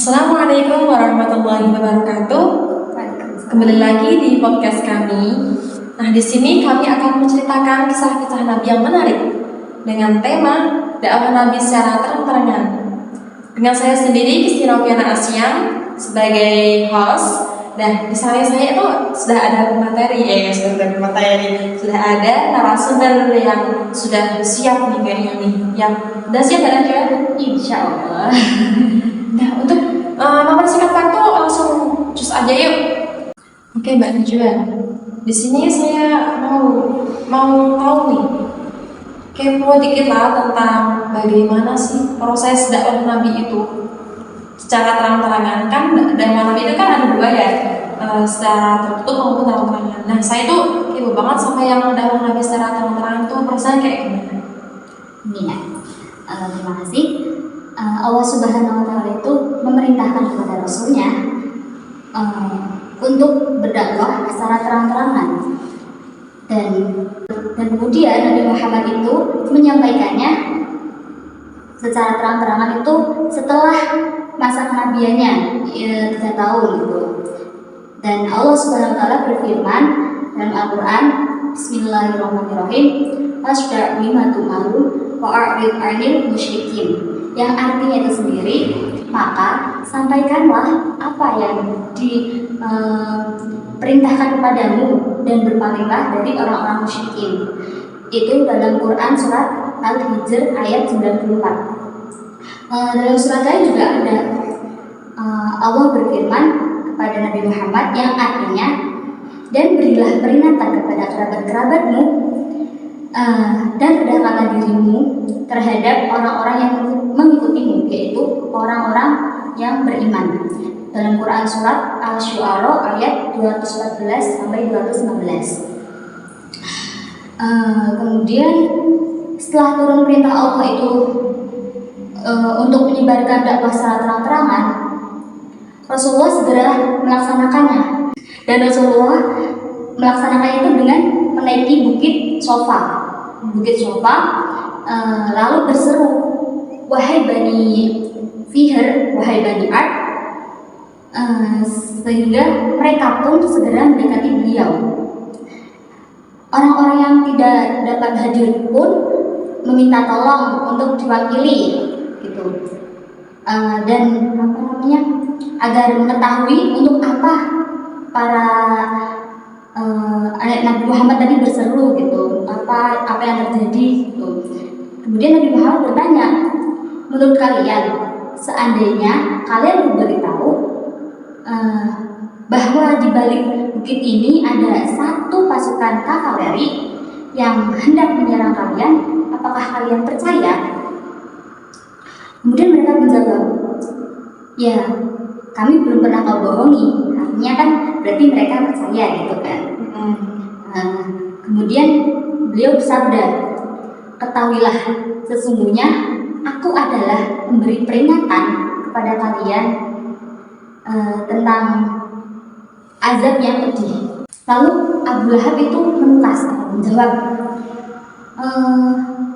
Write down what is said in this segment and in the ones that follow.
Assalamualaikum warahmatullahi wabarakatuh. Kembali lagi di podcast kami. Nah, di sini kami akan menceritakan kisah-kisah Nabi yang menarik dengan tema dakwah Nabi secara terang-terangan. Dengan saya sendiri, Kristi Noviana Asyam sebagai host. Dan di samping saya itu sudah ada narasumber yang sudah siap nih kayaknya nih. Yang udah siap kan juga? Insya Allah. Nah, untuk mempersingkat waktu langsung cus aja yuk. Oke, Mbak Najwa. Di sini saya mau tahu nih, kepo dikit lah tentang bagaimana sih proses dakwah Nabi itu secara terang-terangan. Kan dakwah Nabi itu kan ada dua ya, secara tertutup maupun terang-terangan. Nah, saya tuh kepo banget sama yang dakwah Nabi secara terang-terangan tuh prosesnya kayak gimana? Iya, terima kasih. Allah Subhanahu wa Ta'ala itu memerintahkan kepada Rasulnya untuk berdakwah secara terang-terangan, dan kemudian Nabi Muhammad itu menyampaikannya secara terang-terangan itu setelah masa kenabiannya 3 tahun gitu. Dan Allah Subhanahu wa Ta'ala berfirman dalam Al-Quran, Bismillahirrahmanirrahim, Asda' bima tu'maru wa'a'rid 'anil musyrikin, yang artinya itu sendiri, maka sampaikanlah apa yang diperintahkan kepadamu dan berpalinglah dari orang-orang musyrikin. Itu dalam Quran surat Al-Hijr ayat 94. Dalam surat lain juga ada Allah berfirman kepada Nabi Muhammad yang artinya, dan berilah peringatan kepada kerabat-kerabatmu dan rendahkanlah dirimu terhadap orang-orang yang mengikutimu, yaitu orang-orang yang beriman. Dalam Quran surat Al-Syu'ara ayat 214 sampai 215. Kemudian setelah turun perintah Allah itu untuk menyebarkan dakwah secara terang-terangan, Rasulullah segera melaksanakannya. Dan Rasulullah melaksanakannya itu dengan menaiki Bukit Sofa, lalu berseru, wahai Bani Fihr, wahai Bani Ad, sehingga mereka pun segera mendekati beliau. Orang-orang yang tidak dapat hadir pun meminta tolong untuk diwakili, gitu. Dan agar mengetahui untuk apa para Nabi Muhammad tadi berseru gitu, apa yang terjadi gitu. Kemudian Nabi Muhammad bertanya, menurut kalian, seandainya kalian memberitahu bahwa di balik bukit ini ada satu pasukan kavaleri yang hendak menyerang kalian, apakah kalian percaya? Kemudian mereka menjawab, ya, kami belum pernah kau bohongi. Artinya kan berarti mereka percaya gitu kan. Kemudian beliau bersabda, ketahuilah, sesungguhnya aku adalah memberi peringatan kepada kalian tentang azab yang pedih. Lalu Abu Lahab itu menukas, menjawab,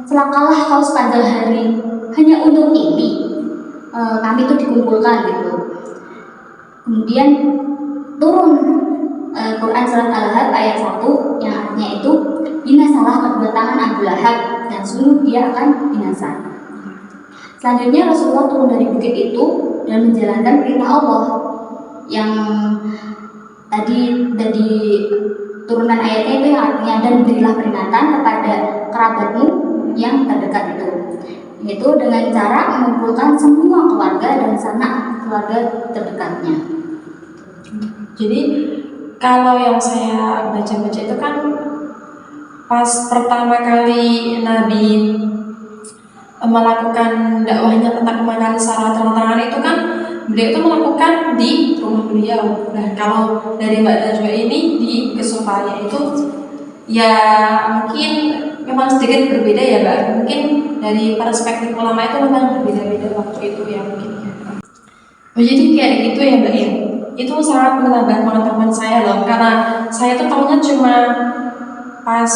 celakalah kau sepanjang hari hanya untuk ini. Kami itu dikumpulkan gitu. Kemudian turun Quran surat Al-Lahab ayat 1 yang artinya itu, binasalah kedua tangan Abu Lahab dan sungguh dia akan binasa. Selanjutnya Rasulullah turun dari bukit itu dan menjalankan perintah Allah yang tadi dari turunan ayatnya itu, yang artinya, dan berilah peringatan kepada kerabatmu yang terdekat itu, yaitu dengan cara mengumpulkan semua keluarga dan sanak keluarga terdekatnya. Jadi kalau yang saya baca-baca itu kan pas pertama kali Nabi melakukan dakwahnya tentang kemenangan secara terang-terangan itu kan beliau itu melakukan di rumah beliau. Nah, kalau dari Mbak Najwa ini di kesofanya itu ya mungkin memang sedikit berbeda ya Mbak. Mungkin dari perspektif ulama itu memang berbeda-beda waktu itu ya mungkin. Oh, jadi kayak gitu ya Mbak ya. Itu sangat menambah pengetahuan saya loh, karena saya tuh tahunya cuma pas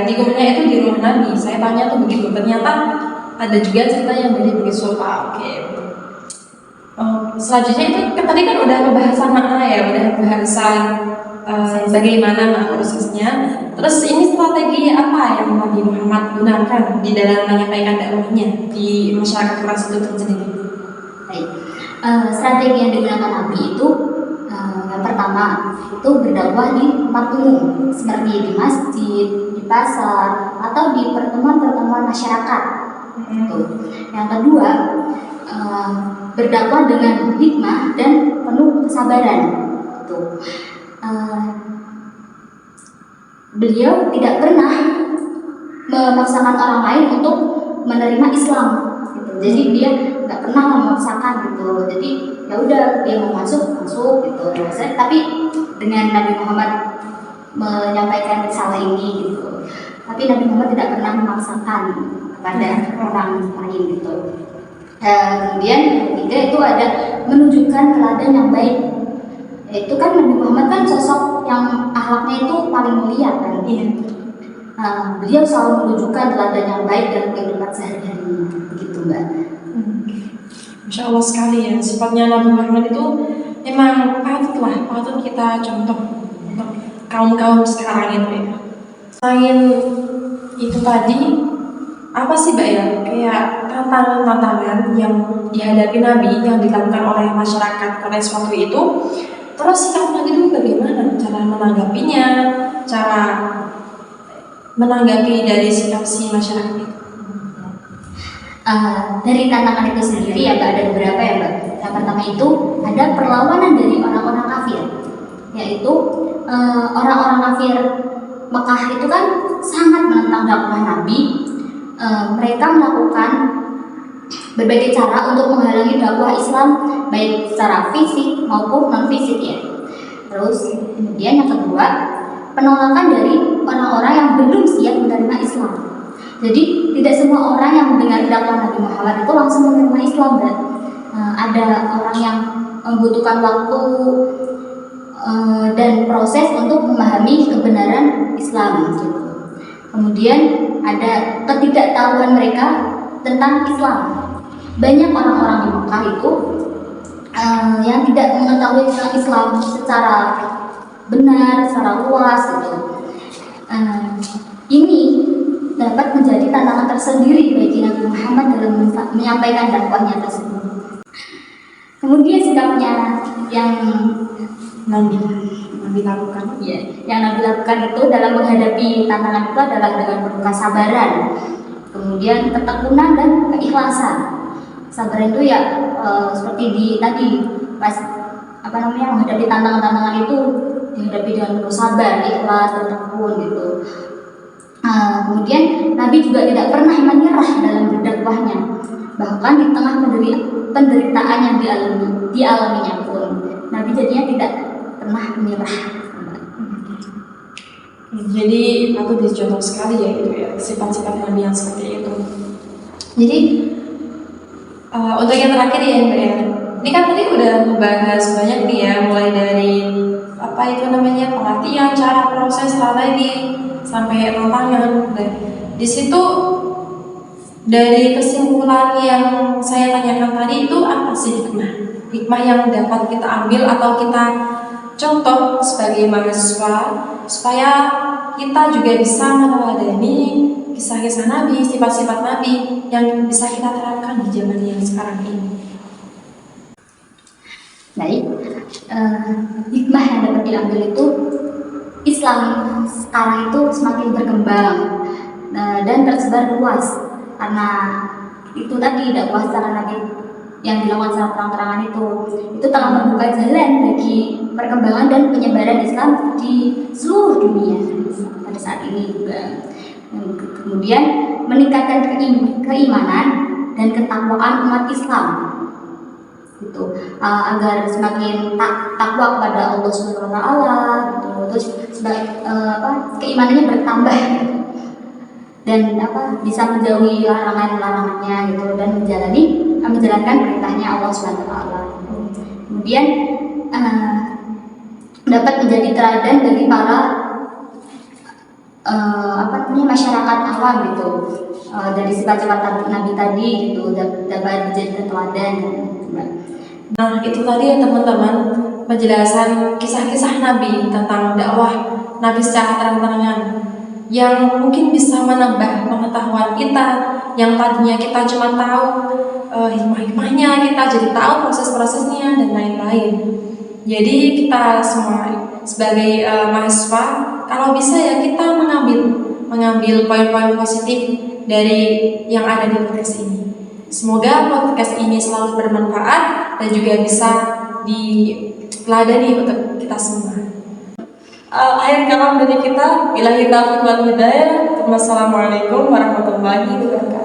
di umumnya itu di rumah Nabi. Saya tanya tuh begitu, ternyata ada juga cerita yang dari Bukit Sofa. Oke. selanjutnya itu tadi kan udah pembahasan makna ya, udah pembahasan bagaimana prosesnya. Terus ini strategi apa yang Nabi Muhammad gunakan di dalam menyampaikan dakwahnya di masyarakat kelas itu sendiri? Baik. Strategi yang digunakan Nabi itu yang pertama itu berdakwah di tempat umum seperti di masjid, di pasar, atau di pertemuan-pertemuan masyarakat. Yang kedua, berdakwah dengan hikmah dan penuh kesabaran. Beliau tidak pernah memaksakan orang lain untuk menerima Islam. Jadi dia nggak pernah memaksakan gitu. Jadi ya udah dia mau masuk gitu. Tapi dengan Nabi Muhammad menyampaikan risalah ini gitu. Tapi Nabi Muhammad tidak pernah memaksakan kepada orang lain gitu. Kemudian yang ketiga itu ada menunjukkan teladan yang baik. Itu kan Nabi Muhammad kan sosok yang akhlaknya itu paling mulia kan. Beliau selalu menunjukkan teladan yang baik dalam kehidupan sehari-hari, begitu Mbak. Masya Allah sekali ya, sifatnya Nabi Muhammad itu memang patut kita contoh untuk kaum sekarang itu ya. Selain itu tadi, apa sih Mbak ya, kayak tantangan yang dihadapi Nabi yang dilakukan oleh masyarakat Quraisy waktu itu, terus sikap Nabi itu bagaimana cara menanggapinya, cara menanggapi dari sikap si masyarakat itu? Dari tantangan itu sendiri ya Mbak, ada beberapa ya Mbak. Yang pertama itu ada perlawanan dari orang-orang kafir, yaitu orang-orang kafir Mekah itu kan sangat menentang dakwah Nabi. Mereka melakukan berbagai cara untuk menghalangi dakwah Islam baik secara fisik maupun non fisik ya. Terus kemudian yang kedua, penolakan dari orang-orang yang belum siap menerima Islam. Jadi tidak semua orang yang mendengar dakwah Nabi Muhammad itu langsung menerima Islam dan ada orang yang membutuhkan waktu dan proses untuk memahami kebenaran Islam gitu. Kemudian ada ketidaktahuan mereka tentang Islam. Banyak orang-orang di Mekah itu yang tidak mengetahui tentang Islam secara benar, secara luas gitu. Ini dapat menjadi tantangan tersendiri bagi Nabi Muhammad dalam menyampaikan dakwahnya tersebut. Kemudian sikapnya yang Nabi lakukan, ya, yang Nabi lakukan itu dalam menghadapi tantangan itu adalah dengan penuh kesabaran, kemudian ketekunan dan keikhlasan. Sabar itu ya seperti di tadi pas menghadapi tantangan-tantangan itu dihadapi dengan penuh sabar, ikhlas, dan tekun gitu. Kemudian Nabi juga tidak pernah menyerah dalam berdakwahnya, bahkan di tengah penderitaan yang dialaminya pun Nabi jadinya tidak pernah menyerah. Jadi patut dicontoh sekali ya itu ya, sifat-sifat Nabi yang seperti itu. Jadi untuk yang terakhir ya Mbak ya, ini kan tadi udah membahas banyak nih ya, mulai dari pelatihan, cara proses, strategi, sampai tantangan. Dan di situ dari kesimpulan yang saya tanyakan tadi itu apa sih hikmah yang dapat kita ambil atau kita contoh sebagai mahasiswa supaya kita juga bisa meneladani kisah-kisah Nabi, sifat-sifat Nabi yang bisa kita terapkan di zaman yang sekarang ini. Baik, hikmah yang dapat diambil itu Islam sekarang itu semakin berkembang dan tersebar luas karena itu tadi dakwah secara Nabi yang dilakukan secara terang-terangan itu telah membuka jalan bagi perkembangan dan penyebaran Islam di seluruh dunia pada saat ini juga. Kemudian meningkatkan keimanan dan ketakwaan umat Islam gitu, agar semakin takwa kepada Allah Subhanahu wa taala gitu. Terus keimanannya bertambah gitu. Dan bisa menjauhi larangan-larangannya gitu dan menjalankan perintahnya Allah Subhanahu wa taala. Kemudian dapat menjadi teladan bagi para masyarakat awam gitu. Dari sifat-sifat Nabi tadi gitu dapat menjadi teladan. Nah, itu tadi ya teman-teman, penjelasan kisah-kisah Nabi tentang dakwah Nabi secara terang-terangan yang mungkin bisa menambah pengetahuan kita yang tadinya kita cuma tahu hikmah-hikmahnya, kita jadi tahu proses-prosesnya dan lain-lain. Jadi kita semua sebagai mahasiswa, kalau bisa ya kita mengambil poin-poin positif dari yang ada di podcast ini. Semoga podcast ini selalu bermanfaat dan juga bisa diteladani untuk kita semua. Akhir kalam dari kita, billahi taufiq wal hidayah. Wassalamualaikum warahmatullahi wabarakatuh.